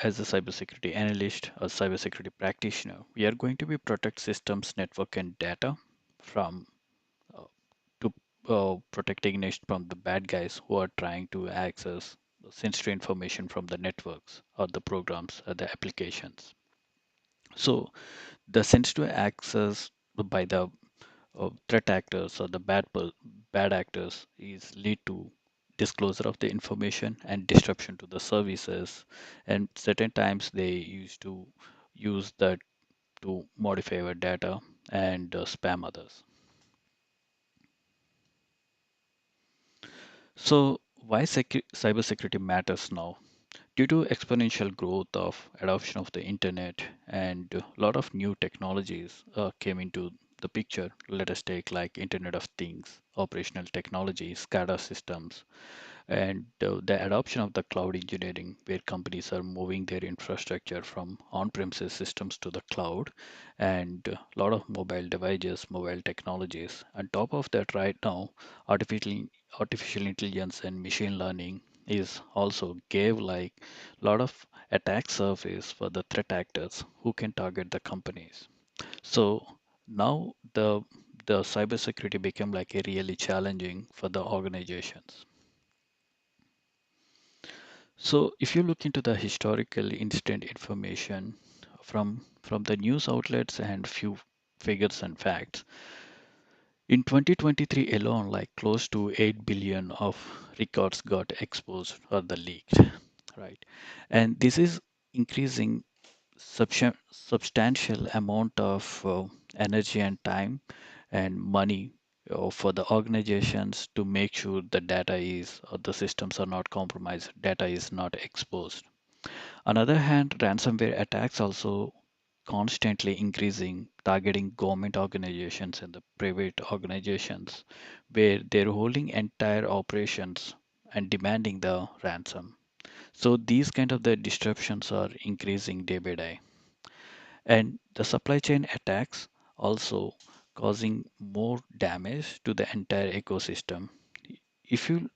as a cybersecurity analyst or cybersecurity practitioner, we are going to be protect systems, network, and data from uh, to protecting it from the bad guys who are trying to access the sensitive information from the networks or the programs or the applications. So the sensitive access by the threat actors or the bad actors is lead to disclosure of the information and disruption to the services, and certain times they used to use that to modify our data and spam others. So why cybersecurity matters now? Due to exponential growth of adoption of the internet and a lot of new technologies came into the picture. Let us take like Internet of Things, operational technology, SCADA systems, and the adoption of the cloud engineering, where companies are moving their infrastructure from on-premises systems to the cloud, and a lot of mobile devices, mobile technologies. On top of that, right now, artificial artificial intelligence and machine learning is also gave like a lot of attack surface for the threat actors who can target the companies. So now the cybersecurity became like a really challenging for the organizations. So if you look into the historical incident information from the news outlets and few figures and facts, in 2023 alone, like close to 8 billion of records got exposed or the leaked, right? And this is increasing substantial amount of energy and time and money for the organizations to make sure the data is or the systems are not compromised, data is not exposed. On the other hand, ransomware attacks also constantly increasing, targeting government organizations and the private organizations where they're holding entire operations and demanding the ransom. So these kind of the disruptions are increasing day by day. And the supply chain attacks also causing more damage to the entire ecosystem. If you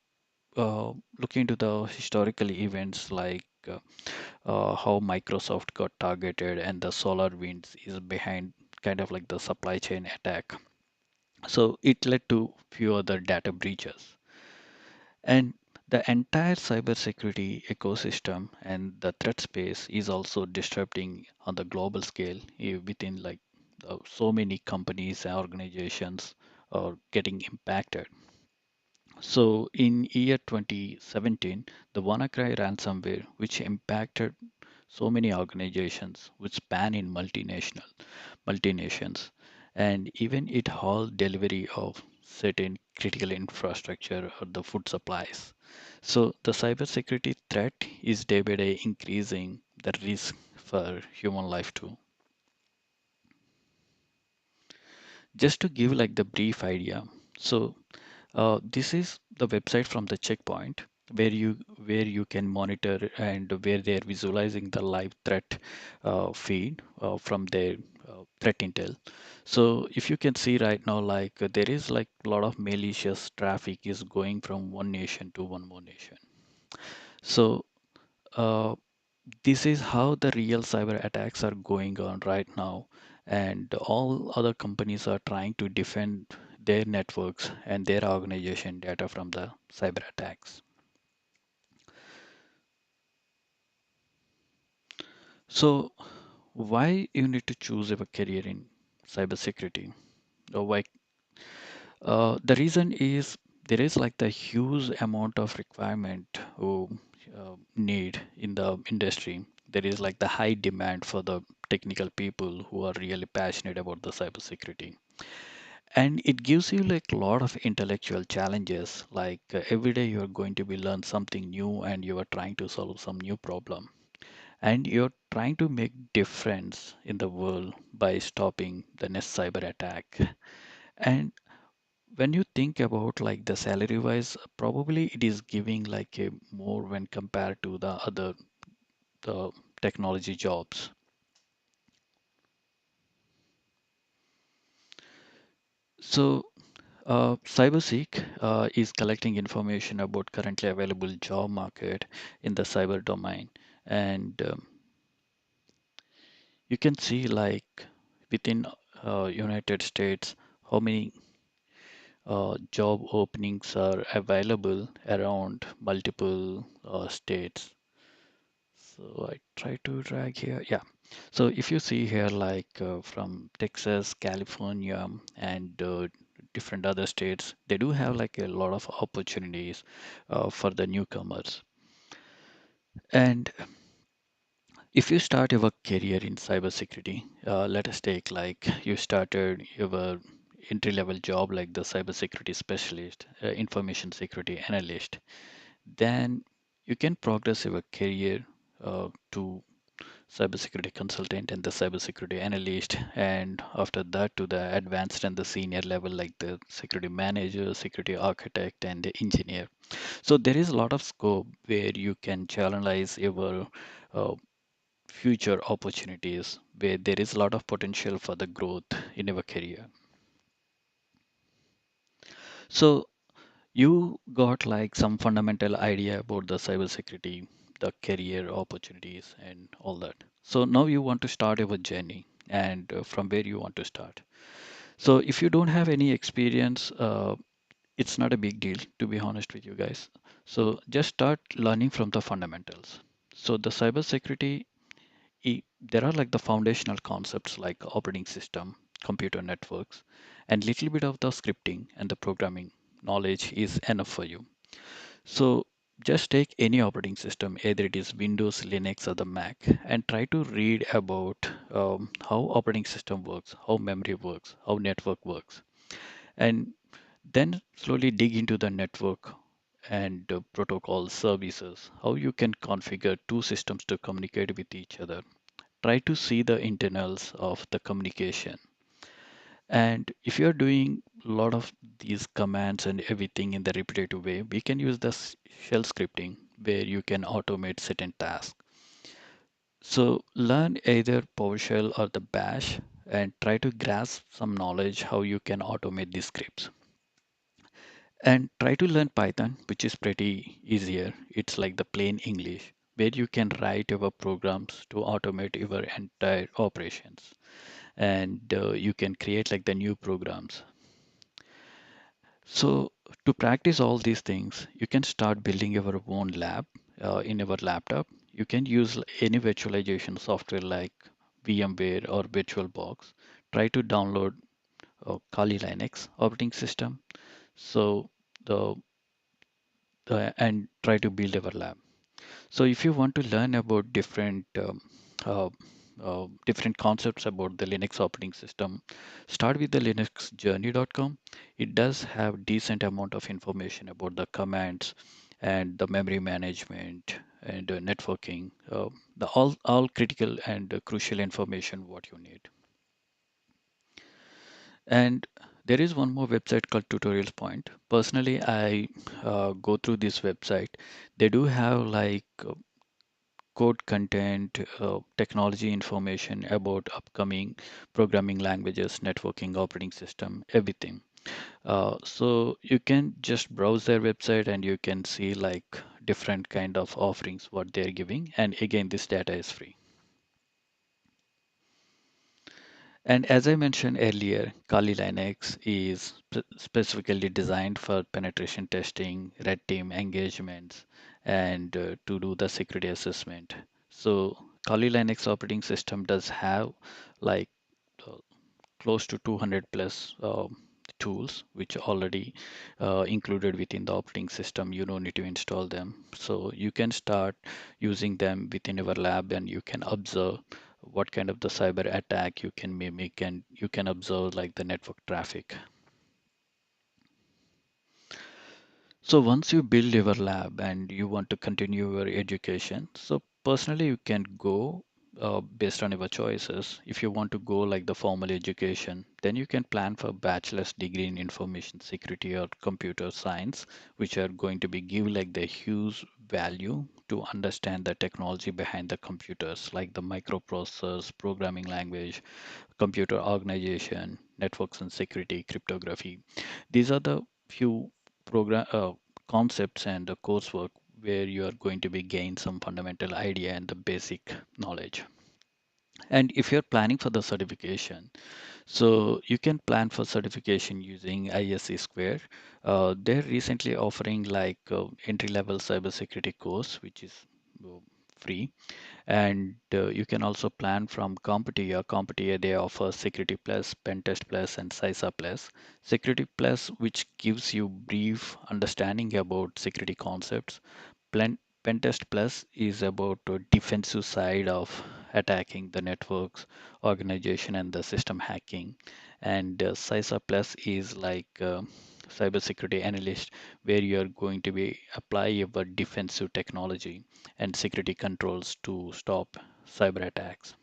look into the historical events like how Microsoft got targeted and the SolarWinds is behind kind of like the supply chain attack. So it led to few other data breaches. And the entire cybersecurity ecosystem and the threat space is also disrupting on the global scale within like so many companies and organizations are getting impacted. So in year 2017, the WannaCry ransomware, which impacted so many organizations, which span in multinations, and even it halt delivery of certain critical infrastructure or the food supplies. So the cybersecurity threat is day by day increasing the risk for human life too. Just to give like the brief idea, so this is the website from the checkpoint where you can monitor and where they are visualizing the live threat feed from their threat intel. So if you can see right now, like there is like a lot of malicious traffic is going from one nation to one more nation. So uh, this is how the real cyber attacks are going on right now, and all other companies are trying to defend their networks and their organization data from the cyber attacks. So, why you need to choose a career in cybersecurity? Or why? The reason is there is like the huge amount of requirement who need in the industry. There is like the high demand for the technical people who are really passionate about the cybersecurity. And it gives you like a lot of intellectual challenges. Like every day you are going to be learn something new and you are trying to solve some new problem. And you're trying to make difference in the world by stopping the next cyber attack. And when you think about like the salary wise, probably it is giving like a more when compared to the other the technology jobs. So CyberSeek is collecting information about currently available job market in the cyber domain, And you can see like within United States how many job openings are available around multiple states. So I try to drag here. Yeah. So if you see here, like from Texas, California, and different other states, they do have like a lot of opportunities for the newcomers. And if you start your career in cybersecurity, let us take like you started your entry-level job like the cybersecurity specialist, information security analyst, then you can progress your career to cybersecurity consultant and the cybersecurity analyst, and after that to the advanced and the senior level like the security manager, security architect, and the engineer. So there is a lot of scope where you can channelize your uh, future opportunities, where there is a lot of potential for the growth in your career. So you got like some fundamental idea about the cybersecurity, the career opportunities, and all that. So now you want to start your journey, and from where you want to start. So if you don't have any experience, it's not a big deal, to be honest with you guys. So just start learning from the fundamentals. So the cybersecurity, there are like the foundational concepts like operating system, computer networks, and little bit of the scripting and the programming knowledge is enough for you. So just take any operating system, either it is Windows, Linux, or the Mac, and try to read about how operating system works, how memory works, how network works, and then slowly dig into the network and protocol services, how you can configure two systems to communicate with each other. Try to see the internals of the communication. And if you're doing a lot of these commands and everything in the repetitive way, we can use the shell scripting where you can automate certain tasks. So learn either PowerShell or the Bash and try to grasp some knowledge how you can automate these scripts. And try to learn Python, which is pretty easier. It's like the plain English, where you can write your programs to automate your entire operations. And you can create like the new programs. So to practice all these things, you can start building your own lab in your laptop. You can use any virtualization software like VMware or VirtualBox. Try to download Kali Linux operating system. So the and try to build our lab. So if you want to learn about uh, different concepts about the Linux operating system, start with the linuxjourney.com. It does have decent amount of information about the commands and the memory management and networking, the all critical and crucial information what you need. And there is one more website called Tutorials Point. Personally, I go through this website. They do have like code content, technology information about upcoming programming languages, networking, operating system, everything. So you can just browse their website and you can see like different kind of offerings what they're giving. And again, this data is free. And as I mentioned earlier, Kali Linux is specifically designed for penetration testing, red team engagements, and to do the security assessment. So Kali Linux operating system does have like uh, close to 200 plus tools which are already included within the operating system. You don't need to install them. So you can start using them within your lab and you can observe what kind of the cyber attack you can mimic and you can observe like the network traffic. So once you build your lab and you want to continue your education, so personally you can go based on your choices. If you want to go like the formal education, then you can plan for bachelor's degree in information security or computer science, which are going to be give like the huge value to understand the technology behind the computers, like the microprocessors, programming language, computer organization, networks and security, cryptography. These are the few program concepts and the coursework where you are going to be gain some fundamental idea and the basic knowledge. And if you're planning for the certification, so you can plan for certification using ISC Square. They're recently offering like entry-level cybersecurity course, which is uh, free. And you can also plan from CompTIA. CompTIA, they offer Security Plus, Pentest Plus, and CySA Plus. Security Plus, which gives you brief understanding about security concepts. Plan Pentest Plus is about the defensive side of attacking the networks, organization, and the system hacking. And CySA Plus is like cybersecurity analyst, where you are going to be apply your defensive technology and security controls to stop cyber attacks.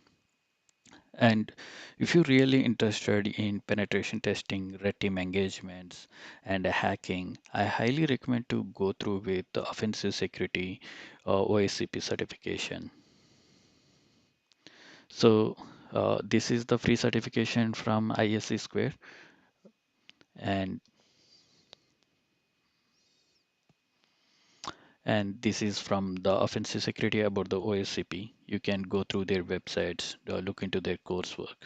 And if you're really interested in penetration testing, red team engagements, and hacking, I highly recommend to go through with the offensive security OSCP certification. So this is the free certification from ISC Square, and this is from the offensive security about the OSCP. You can go through their websites, look into their coursework,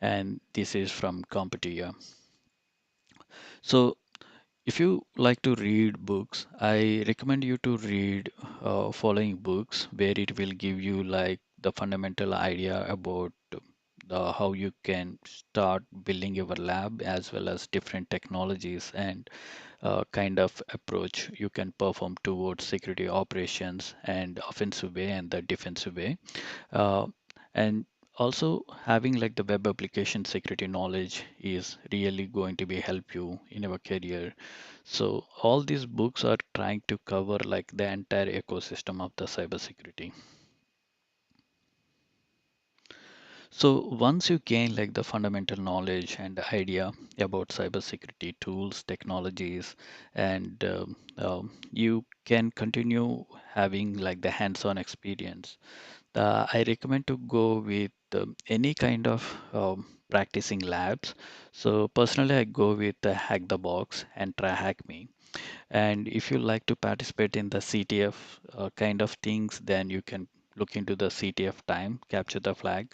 and this is from CompTIA. So if you like to read books, I recommend you to read following books where it will give you like the fundamental idea about the how you can start building your lab as well as different technologies and kind of approach you can perform towards security operations and offensive way and the defensive way. Uh, and also having like the web application security knowledge is really going to be help you in your career. So all these books are trying to cover like the entire ecosystem of the cybersecurity. So once you gain like the fundamental knowledge and idea about cybersecurity tools, technologies, and you can continue having like the hands-on experience. I recommend to go with any kind of practicing labs. So personally, I go with Hack the Box and TryHackMe. And if you like to participate in the CTF kind of things, then you can look into the CTF time, capture the flag,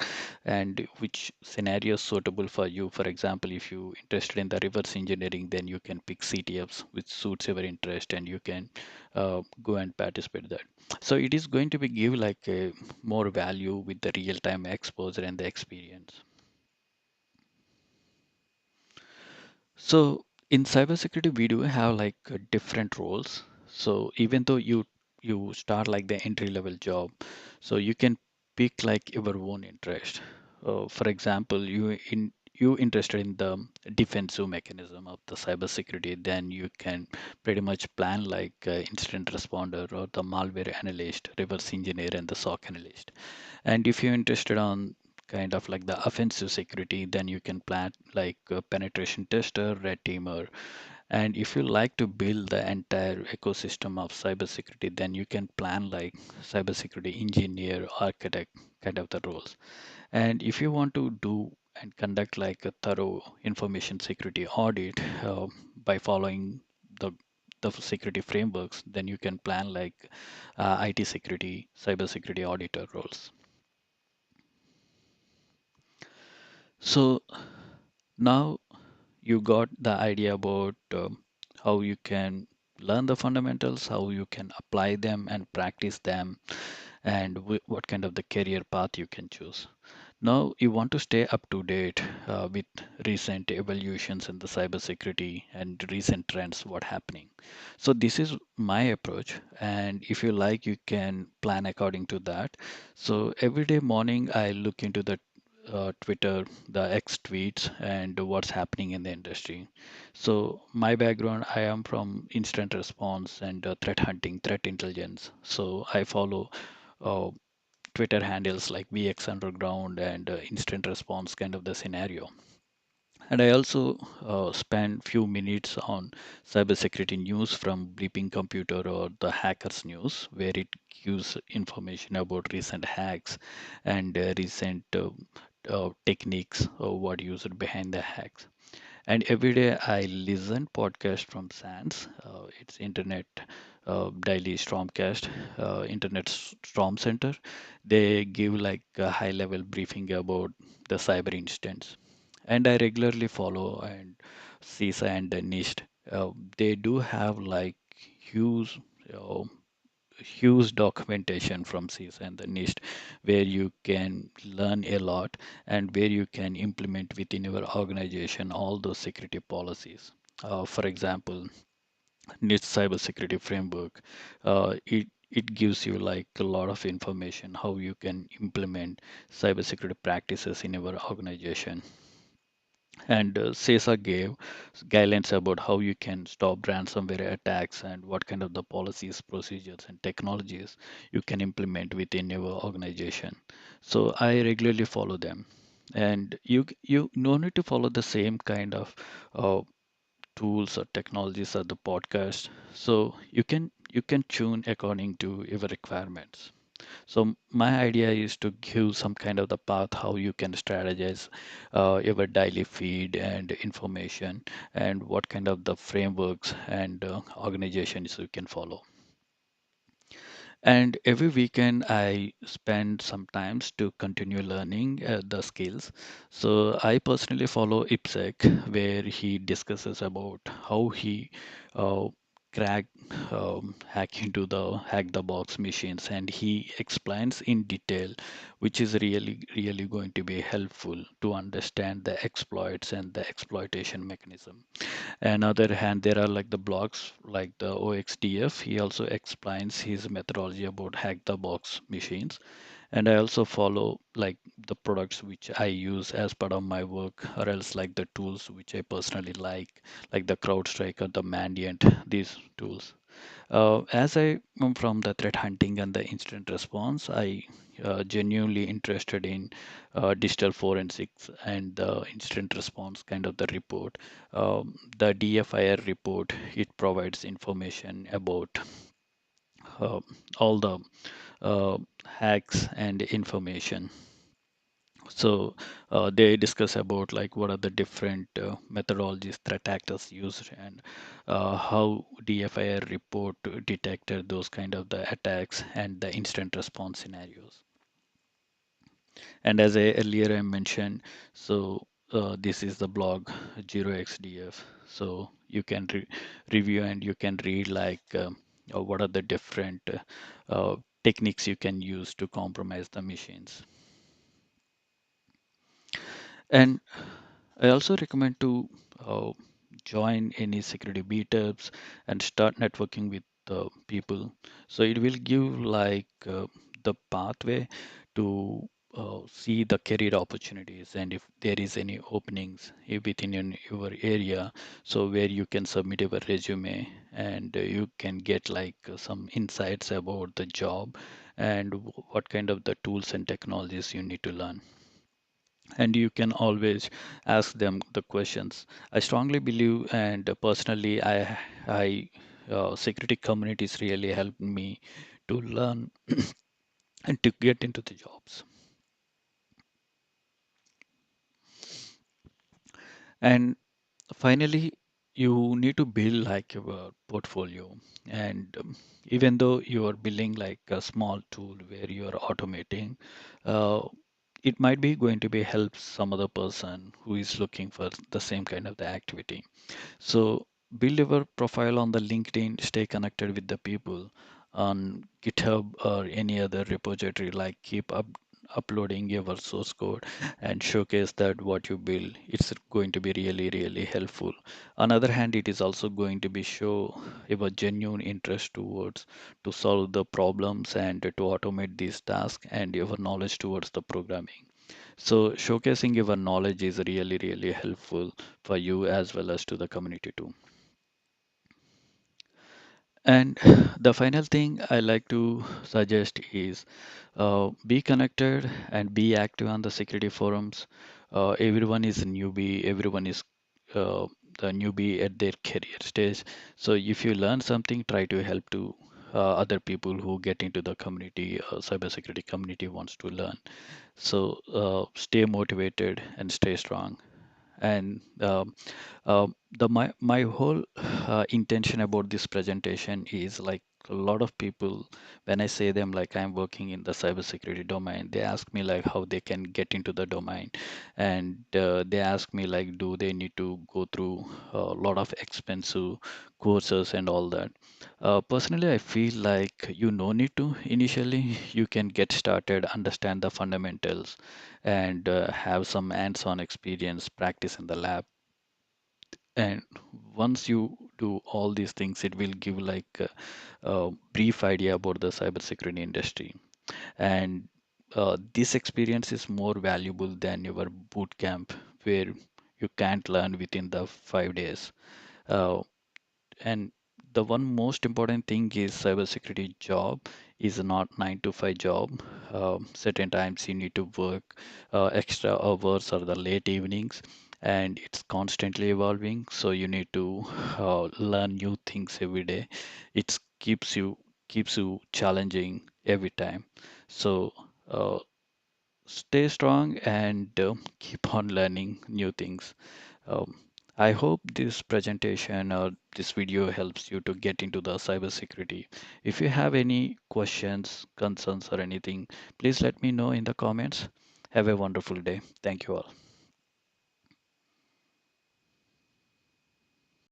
and which scenario is suitable for you. For example, if you interested in the reverse engineering, then you can pick CTFs which suits your interest, and you can go and participate that. So it is going to be give like a more value with the real-time exposure and the experience. So in cybersecurity, we do have like different roles. So even though you start like the entry level job, so you can pick like your own interest. For example, you interested in the defensive mechanism of the cybersecurity, then you can pretty much plan like incident responder or the malware analyst, reverse engineer, and the SOC analyst. And if you're interested on kind of like the offensive security, then you can plan like a penetration tester, red teamer. And if you like to build the entire ecosystem of cybersecurity, then you can plan like cybersecurity engineer, architect, kind of the roles. And if you want to do and conduct like a thorough information security audit by following the security frameworks, then you can plan like IT security, cybersecurity auditor roles. So now you got the idea about how you can learn the fundamentals, how you can apply them and practice them, and what kind of the career path you can choose. Now you want to stay up to date with recent evolutions in the cybersecurity and recent trends, what happening. So this is my approach, and if you like, you can plan according to that. So every day morning, I look into the Twitter, the X tweets, and what's happening in the industry. So my background, I am from instant response and threat hunting, threat intelligence. So I follow uh, Twitter handles like VX Underground and instant response kind of the scenario. And I also spend few minutes on cybersecurity news from Bleeping Computer or the Hackers News, where it gives information about recent hacks and recent techniques or what used behind the hacks. And every day I listen podcast from SANS. It's Internet Daily Stormcast, Storm Center. They give like a high level briefing about the cyber incidents. And I regularly follow and CISA and the NIST. They do have like huge, uh, huge documentation from CISA and the NIST where you can learn a lot and where you can implement within your organization all those security policies. For example, NIST cybersecurity framework, it gives you like a lot of information how you can implement cybersecurity practices in your organization. And CISA gave guidelines about how you can stop ransomware attacks and what kind of the policies, procedures, and technologies you can implement within your organization. So I regularly follow them. And you no need to follow the same kind of uh, tools or technologies or the podcast. So you can tune according to your requirements. So my idea is to give some kind of the path how you can strategize your daily feed and information and what kind of the frameworks and organizations you can follow. And every weekend, I spend some times to continue learning the skills. So I personally follow IPSEC, where he discusses about how he uh, crack hack the box machines, and he explains in detail, which is really going to be helpful to understand the exploits and the exploitation mechanism. Another hand, there are like the blogs like the OXDF. He also explains his methodology about hack the box machines. And I also follow like the products which I use as part of my work, or else like the tools which I personally like the CrowdStrike or the Mandiant, these tools. As I am from the threat hunting and the incident response, I genuinely interested in digital forensics and the incident response kind of the report. The DFIR report, it provides information about uh, all the uh, hacks and information. So they discuss about like what are the different methodologies threat actors used and how DFIR report detected those kind of the attacks and the instant response scenarios. And as I earlier I mentioned, so this is the blog 0xDF. So you can review and you can read like what are the different techniques you can use to compromise the machines. And I also recommend to uh, join any security meetups and start networking with people. So it will give like the pathway to see the career opportunities and if there is any openings within your area, so where you can submit your resume and you can get like some insights about the job and what kind of the tools and technologies you need to learn, and you can always ask them the questions. I strongly believe, and personally, I security communities really helped me to learn and to get into the jobs. And finally, you need to build like your portfolio. And even though you are building like a small tool where you are automating, uh, it might be going to be help some other person who is looking for the same kind of the activity. So build your profile on the LinkedIn, stay connected with the people on GitHub or any other repository, like keep uploading your source code and showcase that what you build. It's going to be really helpful. On other hand, it is also going to be show your genuine interest towards to solve the problems and to automate these tasks and your knowledge towards the programming. So showcasing your knowledge is really helpful for you as well as to the community too. And the final thing I like to suggest is be connected and be active on the security forums. Everyone is a newbie, everyone is uh, the newbie at their career stage. So if you learn something, try to help to other people who get into the community, cybersecurity community wants to learn. So stay motivated and stay strong. And my whole intention about this presentation is like a lot of people, when I say them like I'm working in the cybersecurity domain, they ask me like how they can get into the domain, and they ask me like do they need to go through a lot of expensive courses and all that. Personally, I feel like you no need to initially. You can get started, understand the fundamentals, and have some hands-on experience, practice in the lab. And once you do all these things, it will give like a brief idea about the cybersecurity industry. And this experience is more valuable than your boot camp, where you can't learn within the 5 days. Uh, and the one most important thing is cybersecurity job is not 9 to 5 job. Certain times you need to work extra hours or the late evenings, and it's constantly evolving. So you need to learn new things every day. It keeps you challenging every time. So uh, stay strong and keep on learning new things. Um, I hope this presentation or this video helps you to get into the cybersecurity. If you have any questions, concerns, or anything, please let me know in the comments. Have a wonderful day. Thank you all.